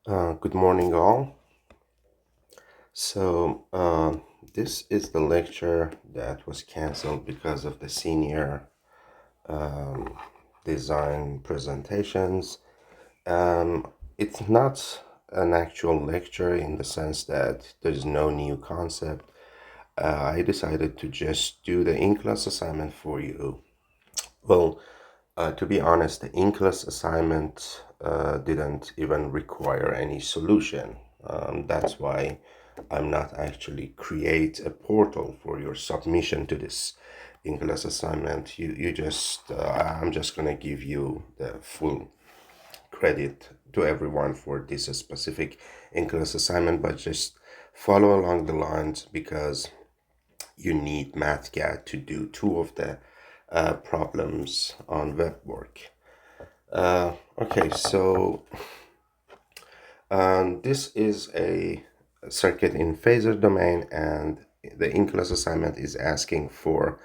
Good morning, all. So, this is the lecture that was canceled because of the senior um, design presentations. It's not an actual lecture in the sense that there's no new concept. I decided to just do the in-class assignment for you. Well, to be honest, the in-class assignment didn't even require any solution. That's why I'm not actually create a portal for your submission to this in-class assignment. You just I'm just gonna give you the full credit to everyone for this specific in-class assignment, but just follow along the lines because you need MathCAD to do two of the problems on web work. Okay, so this is a circuit in phasor domain, and the in-class assignment is asking for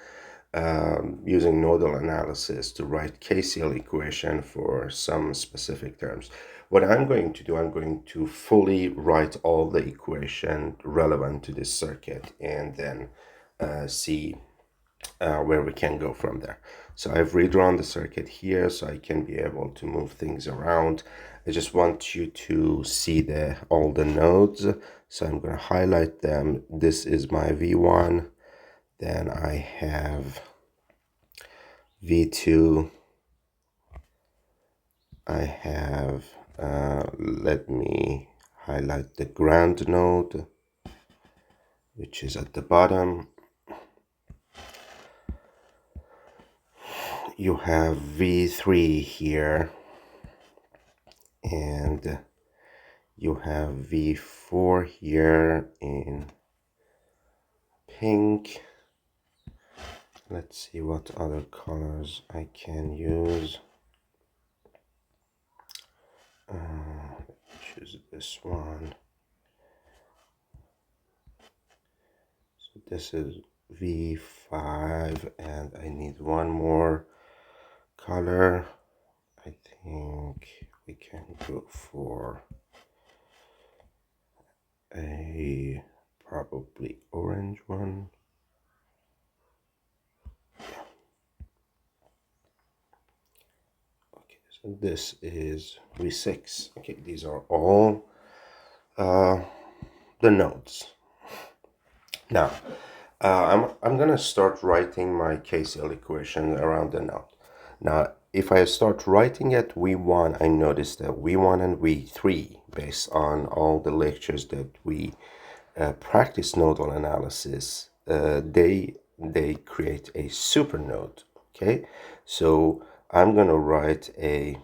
using nodal analysis to write KCL equation for some specific terms. What I'm going to do, I'm going to fully write all the equation relevant to this circuit and then see where we can go from there. So I've redrawn the circuit here so I can be able to move things around. I just want you to see all the nodes. So I'm going to highlight them. This is my V1. Then I have V2. I have, let me highlight the ground node, which is at the bottom. You have V3 here, and you have V4 here in pink. Let's see what other colors I can use. Choose this one. So this is V5, and I need one more color. I think we can go for a probably orange one. Okay, so this is V6. Okay, these are all the nodes. Now, I'm gonna start writing my KCL equation around the node. Now, if I start writing at V1, I notice that V1 and V3, based on all the lectures that we practice nodal analysis, they create a supernode. Okay, so I'm gonna write a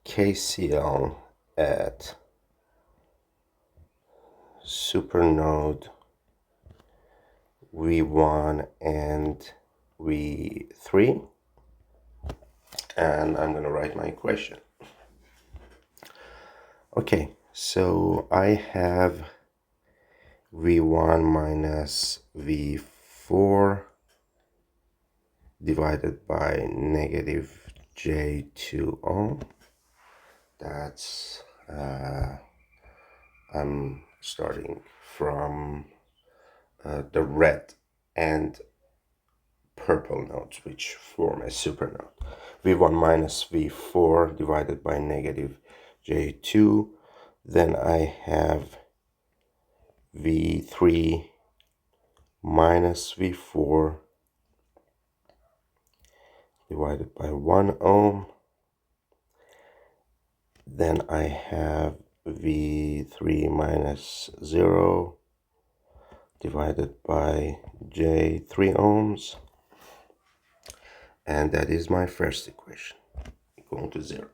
KCL at supernode V1 and V3, and I'm gonna write my equation. Okay, so I have V1 minus V4 divided by negative J2O. That's I'm starting from the red and purple nodes, which form a supernode. V1 minus V4 divided by negative J2. Then I have V3 minus V4 divided by 1 ohm. Then I have V3 minus 0 divided by J3 ohms. And that is my first equation, equal to 0.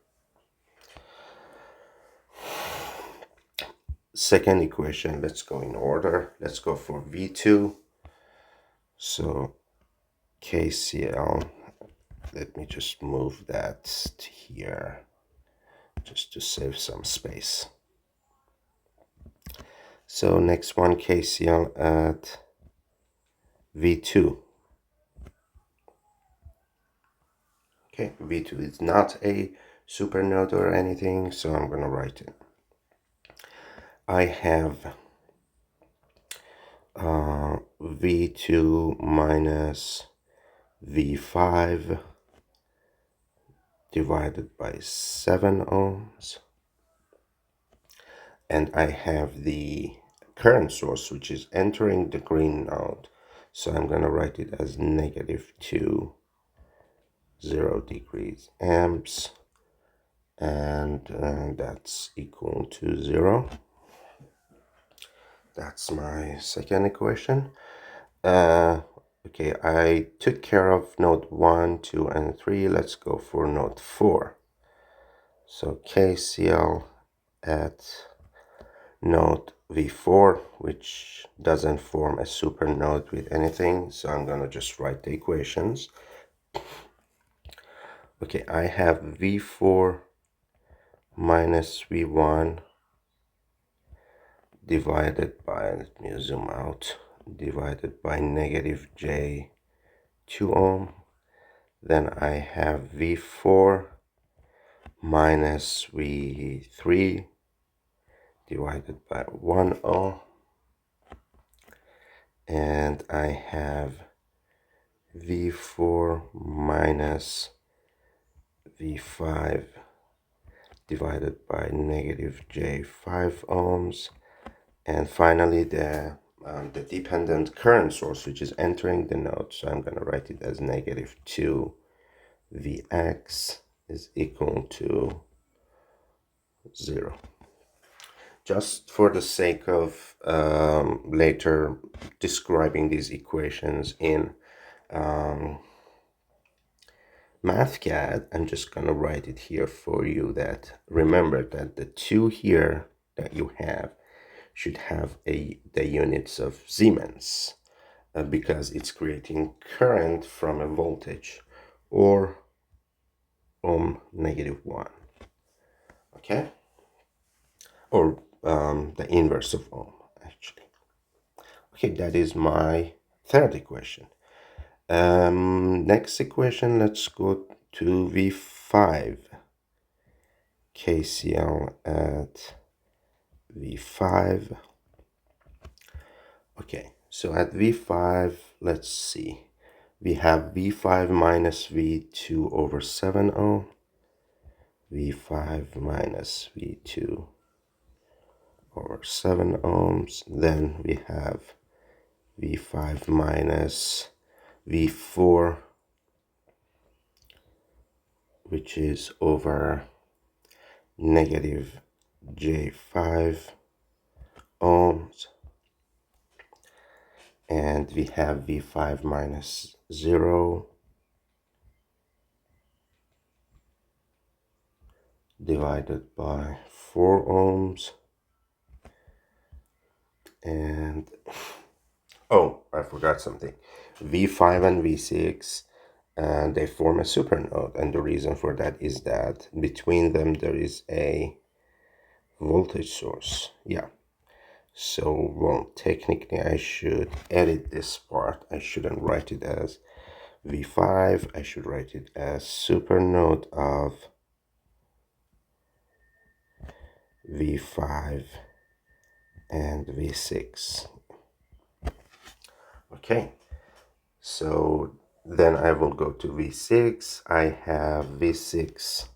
Second equation, let's go in order. Let's go for V2. So KCL, let me just move that to here just to save some space. So next one, KCL at V2. Okay, V2 is not a supernode or anything, so I'm gonna write it. I have V2 minus V5 divided by 7 ohms, and I have the current source which is entering the green node, so I'm going to write it as negative 2 0 degrees amps, and that's equal to 0. That's my second equation. Okay, I took care of node 1, 2, and 3. Let's go for node 4. So KCL at node V4, which doesn't form a supernode with anything, so I'm gonna just write the equations. Okay, I have V4 minus V1 divided by, let me zoom out, divided by negative J 2 ohm. Then I have V4 minus V3 divided by 1 ohm. And I have V4 minus V5 divided by negative J5 ohms. And finally, the dependent current source, which is entering the node. So I'm going to write it as negative 2 Vx is equal to 0. Just for the sake of later describing these equations in MathCAD, I'm just going to write it here for you, that remember that the 2 here that you have should have the units of Siemens, because it's creating current from a voltage or ohm negative 1, okay, or the inverse of ohm actually. Okay, that is my third equation. Next equation, let's go to V5. KCL at V5. Okay, so at V5, let's see. We have V5 minus V2 over 7 ohm. V5 minus V2 over 7 ohms. Then we have V5 minus V4, which is over negative J5 ohms. And we have V5 minus 0 divided by 4 ohms. And oh, I forgot something. V5 and V6, and they form a supernode, and the reason for that is that between them there is a voltage source. Yeah, so well, technically I should edit this part. I shouldn't write it as V5, I should write it as supernode of V5 and V6. Okay, so then I will go to V6. I have V6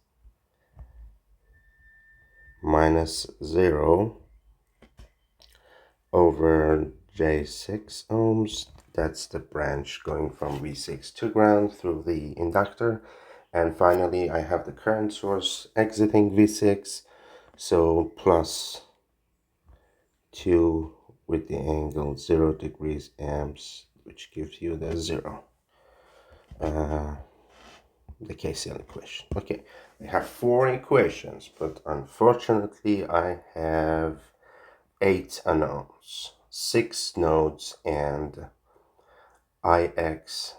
minus 0 over J6 ohms. That's the branch going from V6 to ground through the inductor. And finally, I have the current source exiting V6. So plus 2 with the angle 0 degrees amps, which gives you the 0. The KCL equation. Okay, I have 4 equations, but unfortunately I have 8 unknowns, 6 nodes, and Ix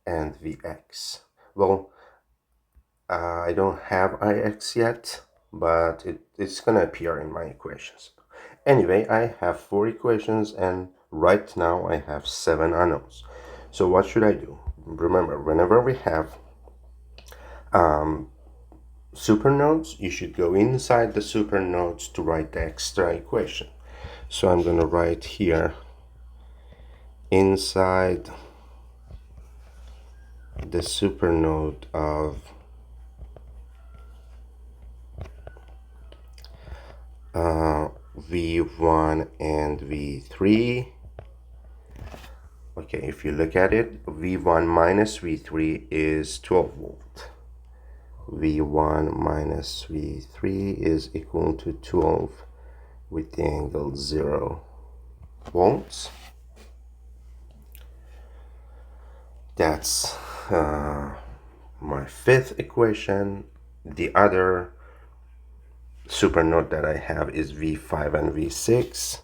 and Vx. Well, I don't have Ix yet, but it's gonna appear in my equations. Anyway, I have 4 equations, and right now I have 7 unknowns. So what should I do? Remember, whenever we have supernodes, you should go inside the supernodes to write the extra equation. So I'm going to write here inside the supernode of V1 and V3. Okay, if you look at it, V1 minus V3 is 12 volt. V1 minus V3 is equal to 12 with the angle 0 volts. That's my fifth equation. The other supernode that I have is V5 and V6.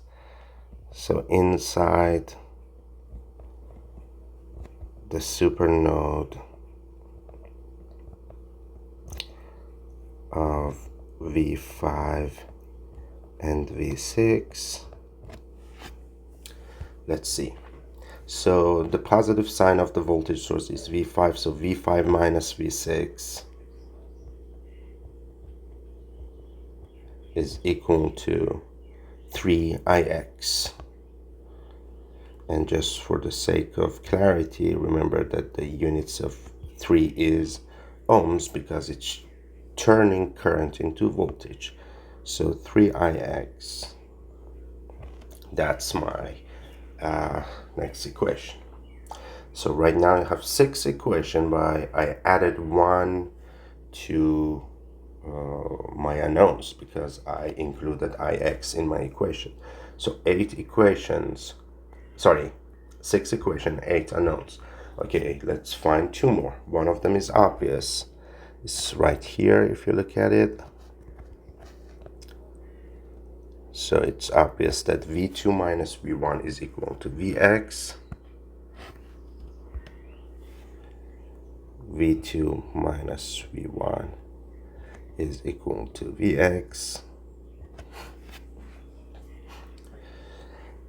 So inside the supernode of V5 and V6, let's see. So the positive sign of the voltage source is V5, so V5 minus V6 is equal to 3Ix. And just for the sake of clarity, remember that the units of 3 is ohms because it's turning current into voltage. So 3Ix, that's my next equation. So right now I have 6 equations, but I added 1 to my unknowns because I included Ix in my equation. So 6 equations, 8 unknowns. Okay, let's find 2 more. One of them is obvious. It's right here if you look at it. So it's obvious that V2 minus V1 is equal to Vx. V2 minus V1 is equal to Vx.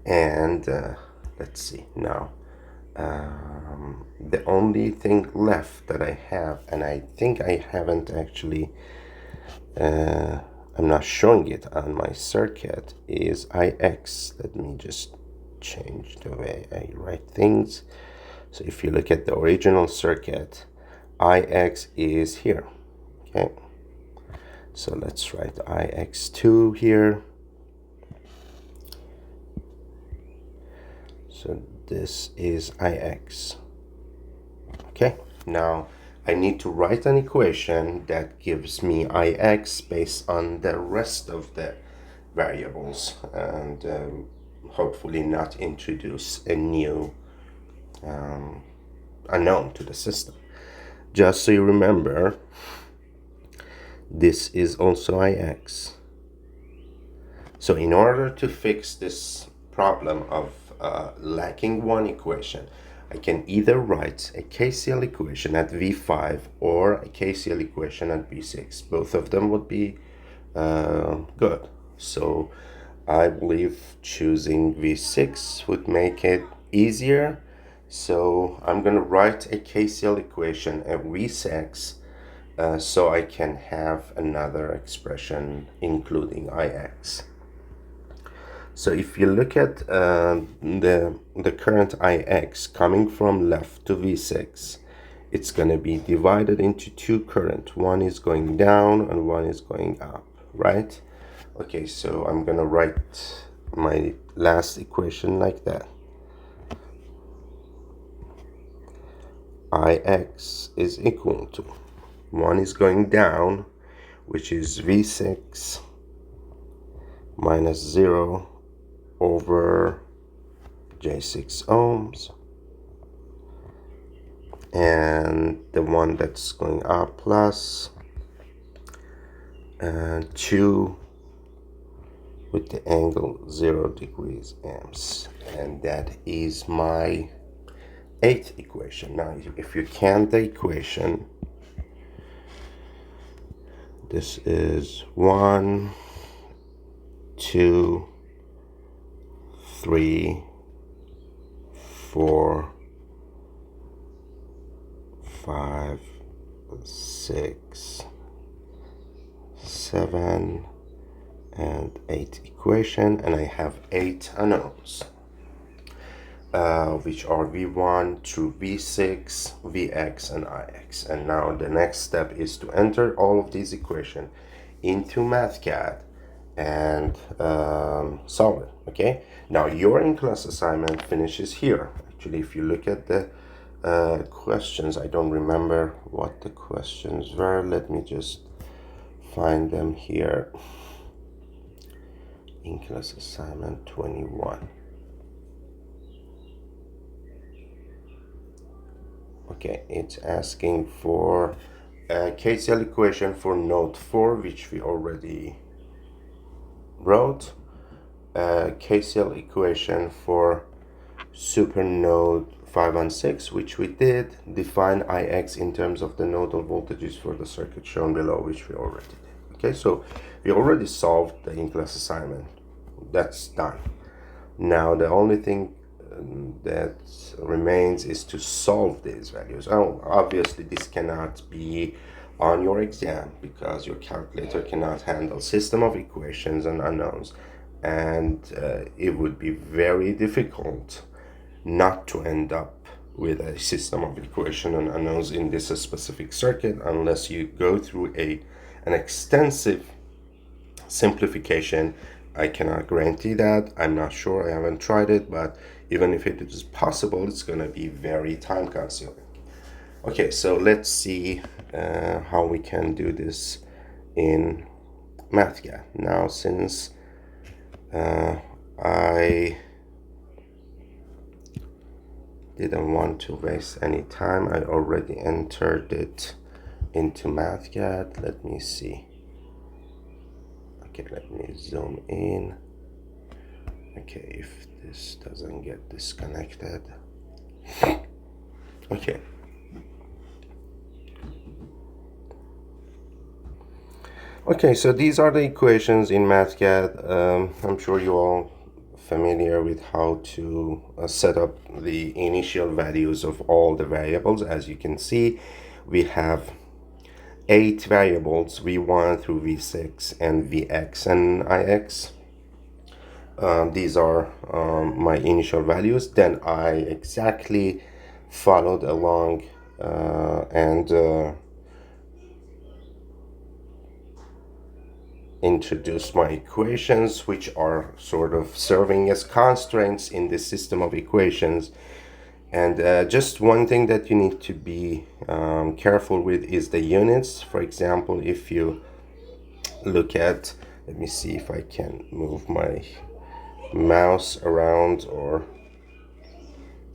And let's see now. The only thing left that I have, and I think I haven't actually, I'm not showing it on my circuit, is Ix. Let me just change the way I write things. So if you look at the original circuit, Ix is here. Okay, so let's write Ix2 here. So this is Ix. Okay, now I need to write an equation that gives me Ix based on the rest of the variables, and hopefully not introduce a new unknown to the system. Just so you remember, this is also Ix. So in order to fix this problem of lacking one equation, I can either write a KCL equation at V5 or a KCL equation at V6. Both of them would be good. So I believe choosing V6 would make it easier. So I'm going to write a KCL equation at V6 so I can have another expression including Ix. So if you look at the current Ix coming from left to V6, it's going to be divided into 2 current. One is going down and one is going up, right? Okay, so I'm going to write my last equation like that. Ix is equal to, one is going down, which is V6 minus 0 over J6 ohms, and the one that's going up plus 2 with the angle 0 degrees amps, and that is my 8th equation. Now if you count the equation, this is 1, 2, 3, 4, 5, 6, 7 and 8 equation, and I have 8 unknowns, which are v1 through v6, vx, and ix. And now the next step is to enter all of these equations into MathCAD and solve it. Okay, now your in-class assignment finishes here. Actually, if you look at the questions, I don't remember what the questions were. Let me just find them here. In-class assignment 21. Okay, it's asking for a KCL equation for node 4, which we already wrote. A KCL equation for supernode 5 and 6, which we did. Define Ix in terms of the nodal voltages for the circuit shown below, which we already did. Okay, so we already solved the in-class assignment. That's done. Now the only thing that remains is to solve these values. Oh, obviously this cannot be on your exam because your calculator cannot handle system of equations and unknowns, and it would be very difficult not to end up with a system of equation and unknowns in this specific circuit unless you go through an extensive simplification. I cannot guarantee that. I'm not sure. I haven't tried it, but even if it is possible, it's going to be very time consuming. Okay, so let's see how we can do this in MathCAD. Now, since I didn't want to waste any time, I already entered it into MathCAD. Let me see. Okay, let me zoom in. Okay, if this doesn't get disconnected. Okay. Okay, so these are the equations in MathCAD. I'm sure you're all familiar with how to set up the initial values of all the variables. As you can see, we have 8 variables, v1 through v6 and vx and ix. These are my initial values. Then I exactly followed along and introduced my equations, which are sort of serving as constraints in this system of equations. And just one thing that you need to be careful with is the units. For example, if you look at, let me see if I can move my mouse around, or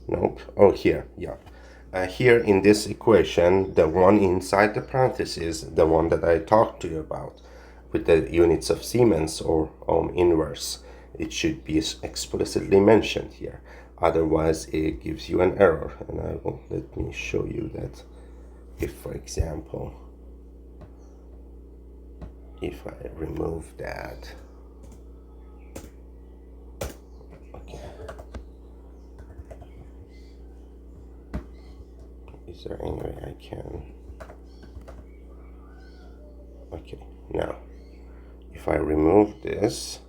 nope. Oh, here, yeah. Here in this equation, the one inside the parentheses, the one that I talked to you about with the units of Siemens or ohm inverse, it should be explicitly mentioned here. Otherwise, it gives you an error. And let me show you that. If, for example, if I remove that, okay. Is there any way I can? Okay, now, if I remove this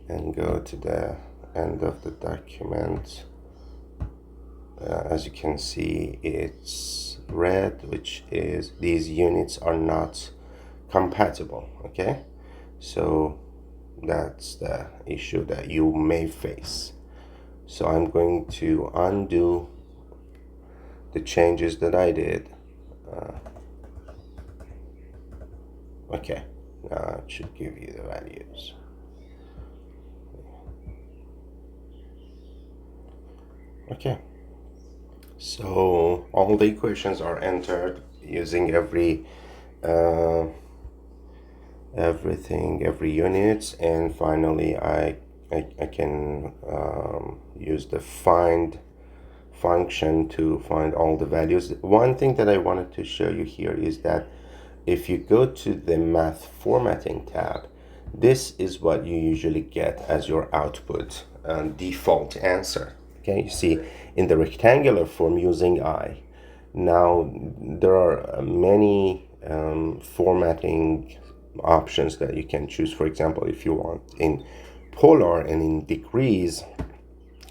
and go to the end of the document, as you can see, it's red, which is these units are not compatible. Okay, so that's the issue that you may face. So I'm going to undo the changes that I did. Okay, now it should give you the values. Okay, so all the equations are entered using every unit, and finally I can use the find function to find all the values. One thing that I wanted to show you here is that if you go to the math formatting tab, this is what you usually get as your output default answer. Okay, you see in the rectangular form using I, Now there are many formatting options that you can choose. For example, if you want in polar and in degrees,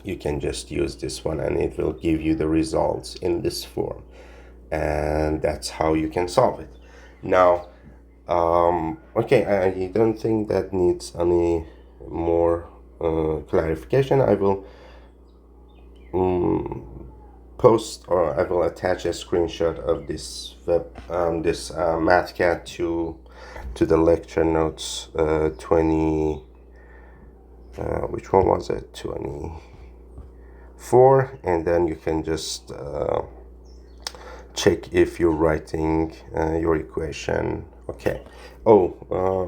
you can just use this one and it will give you the results in this form, and that's how you can solve it. Now okay, I don't think that needs any more clarification. I will post, or I will attach a screenshot of this this MathCAD to the lecture notes 20, which one was it, 24, and then you can just check if you're writing your equation okay. Oh,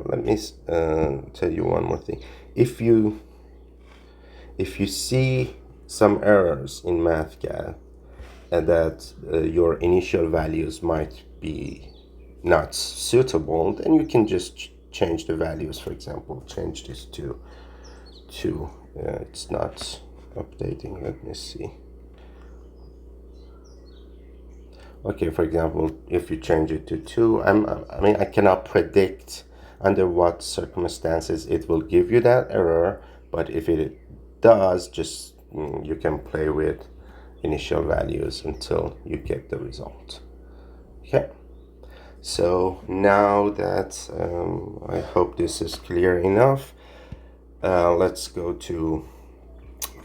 let me tell you one more thing. If you see some errors in MathCAD and that your initial values might be not suitable, then you can just change the values. For example, change this to 2. It's not updating. Let me see. Okay, for example, if you change it to 2, I mean, I cannot predict under what circumstances it will give you that error, but if it does, just you can play with initial values until you get the result. Okay, so now that I hope this is clear enough, let's go to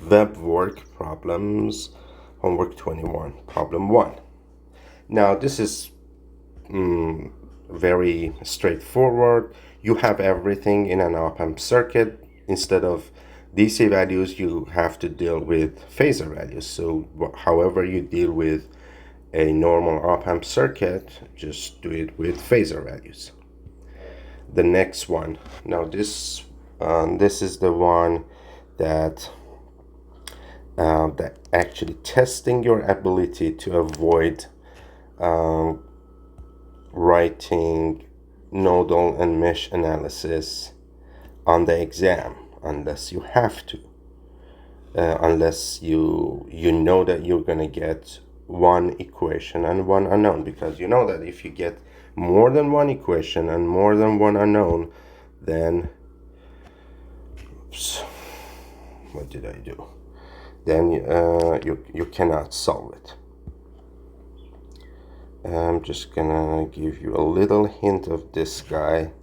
web work problems, homework 21, problem 1. Now this is very straightforward. You have everything in an op-amp circuit. Instead of DC values, you have to deal with phasor values. So however you deal with a normal op-amp circuit, just do it with phasor values. The next one. Now this is the one that that actually testing your ability to avoid writing nodal and mesh analysis on the exam, unless you have to, unless you know that you're gonna get one equation and one unknown, because you know that if you get more than one equation and more than one unknown, then oops, what did I do? Then you cannot solve it. I'm just gonna give you a little hint of this guy,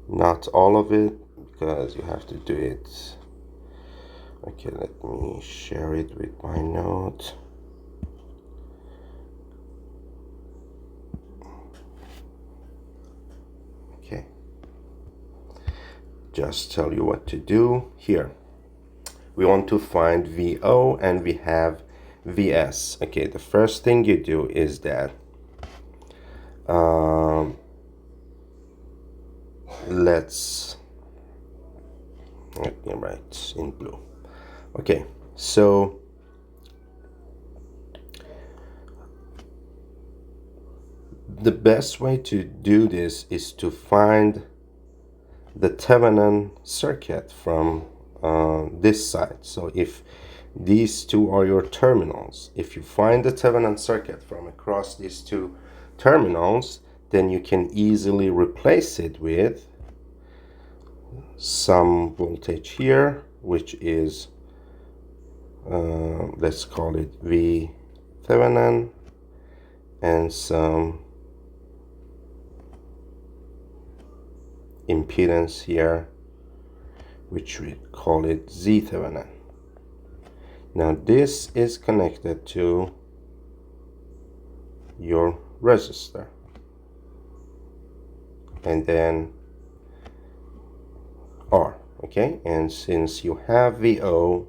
not all of it, because you have to do it. Okay, let me share it with my note. Okay, just tell you what to do here. We want to find VO and we have VS. Okay, the first thing you do is that let me write in blue. Okay, so the best way to do this is to find the Thevenin circuit from this side. So if these two are your terminals, if you find the Thevenin circuit from across these two terminals, then you can easily replace it with some voltage here, which is let's call it V Thevenin, and some impedance here, which we call it Z Thevenin. Now this is connected to your resistor, and then R. Okay, and since you have VO,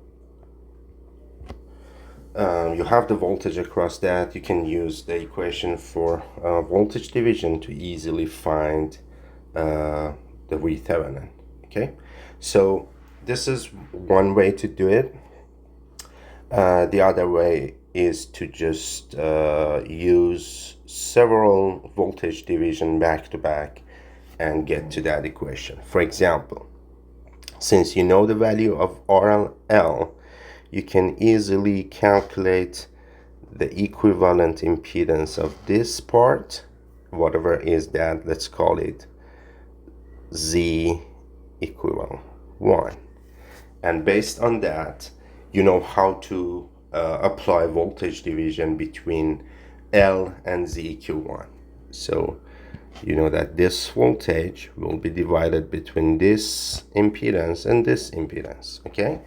you have the voltage across that, you can use the equation for voltage division to easily find the V Thevenin. Okay, so this is one way to do it. The other way is to just use several voltage division back to back and get to that equation. For example, since you know the value of RL, you can easily calculate the equivalent impedance of this part, whatever is that, let's call it Z equivalent 1. And based on that, you know how to apply voltage division between L and ZQ1. So you know that this voltage will be divided between this impedance and this impedance, okay?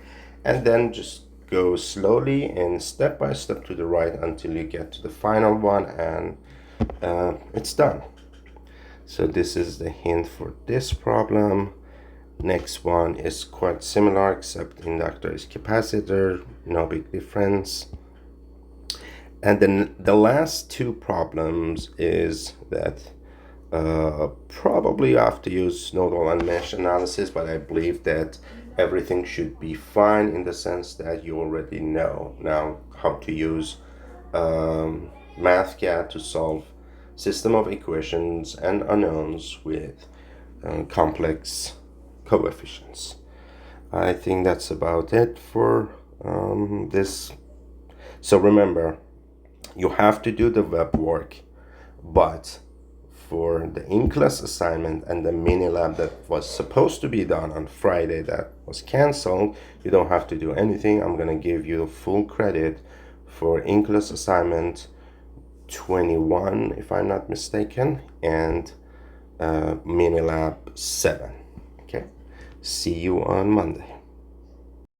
And then just go slowly and step by step to the right until you get to the final one, and it's done. So this is the hint for this problem. Next one is quite similar, except inductor is capacitor, no big difference. And then the last two problems is that probably you have to use nodal and mesh analysis, but I believe that everything should be fine in the sense that you already know now how to use MathCAD to solve system of equations and unknowns with complex coefficients. I think that's about it for this. So remember, you have to do the web work, but for the in-class assignment and the mini lab that was supposed to be done on Friday that was canceled, you don't have to do anything. I'm gonna give you full credit for in-class assignment 21, if I'm not mistaken, and mini lab 7. Okay, see you on Monday.